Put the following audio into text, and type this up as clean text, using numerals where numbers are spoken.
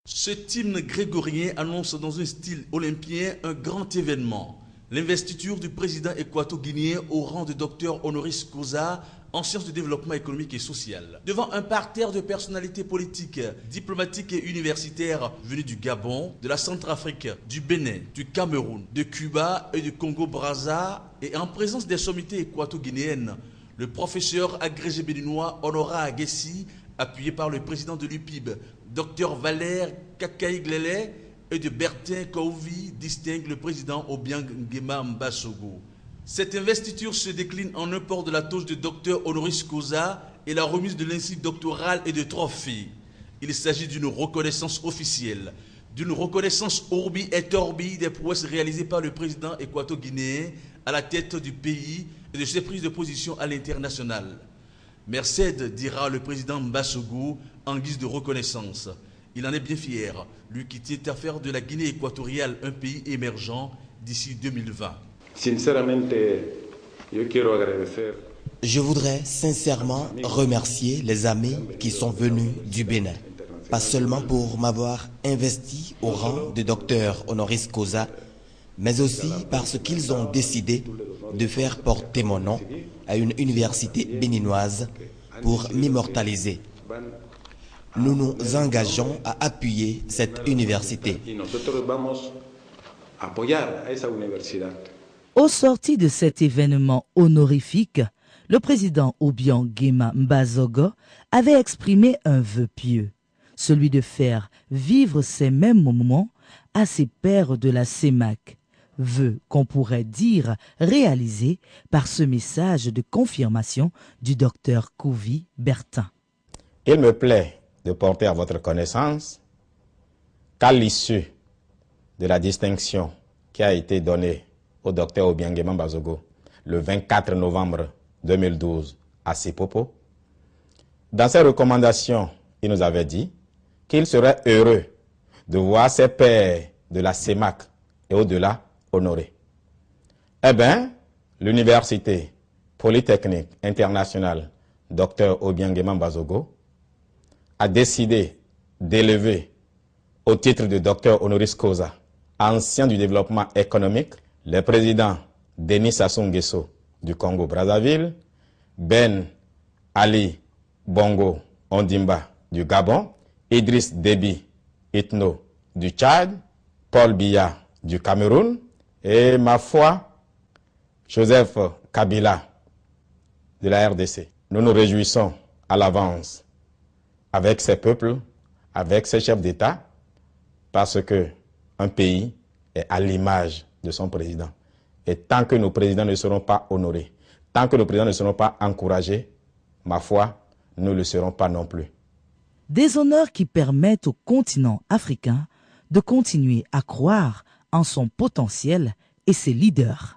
Ce hymne grégorien annonce dans un style olympien un grand événement. L'investiture du président équato-guinéen au rang de docteur honoris causa en sciences de développement économique et social. Devant un parterre de personnalités politiques, diplomatiques et universitaires venus du Gabon, de la Centrafrique, du Bénin, du Cameroun, de Cuba et du Congo-Brazza, et en présence des sommités équato-guinéennes, le professeur agrégé béninois Honora Aguessi, appuyé par le président de l'UPIB, Dr Valère Kakaïglele, et de Bertin Kouvi, distingue le président Obiang Nguema Mbasogo. Cette investiture se décline en un port de la toge de docteur honoris causa et la remise de l'insigne doctorale et de trophées. Il s'agit d'une reconnaissance officielle, d'une reconnaissance orbi et orbi des prouesses réalisées par le président équato-guinéen à la tête du pays et de ses prises de position à l'international. Merced, dira le président Mbasogo en guise de reconnaissance. Il en est bien fier, lui qui tient à faire de la Guinée équatoriale un pays émergent d'ici 2020. Je voudrais sincèrement remercier les amis qui sont venus du Bénin, pas seulement pour m'avoir investi au rang de docteur honoris causa, mais aussi parce qu'ils ont décidé de faire porter mon nom à une université béninoise pour m'immortaliser. Nous nous engageons à appuyer cette université. Au sorti de cet événement honorifique, le président Obiang Nguema Mbasogo avait exprimé un vœu pieux, celui de faire vivre ces mêmes moments à ses pairs de la CEMAC, vœu qu'on pourrait dire réalisé par ce message de confirmation du docteur Kouvi Bertin. Il me plaît de porter à votre connaissance qu'à l'issue de la distinction qui a été donnée au docteur Obiang Nguema Mbasogo le 24 novembre 2012 à Sipopo, dans ses recommandations, il nous avait dit qu'il serait heureux de voir ses pairs de la CEMAC et au-delà honorés. Eh bien, l'Université Polytechnique Internationale Dr Obiang Nguema Mbasogo a décidé d'élever au titre de docteur honoris causa, ancien du développement économique, le président Denis Sassou Nguesso du Congo-Brazzaville, Ben Ali Bongo Ondimba du Gabon, Idriss Déby Itno du Tchad, Paul Biya du Cameroun et, ma foi, Joseph Kabila de la RDC. Nous nous réjouissons à l'avance avec ces peuples, avec ces chefs d'État, parce qu'un pays est à l'image de son président. Et tant que nos présidents ne seront pas honorés, tant que nos présidents ne seront pas encouragés, ma foi, nous ne le serons pas non plus. Des honneurs qui permettent au continent africain de continuer à croire en son potentiel et ses leaders.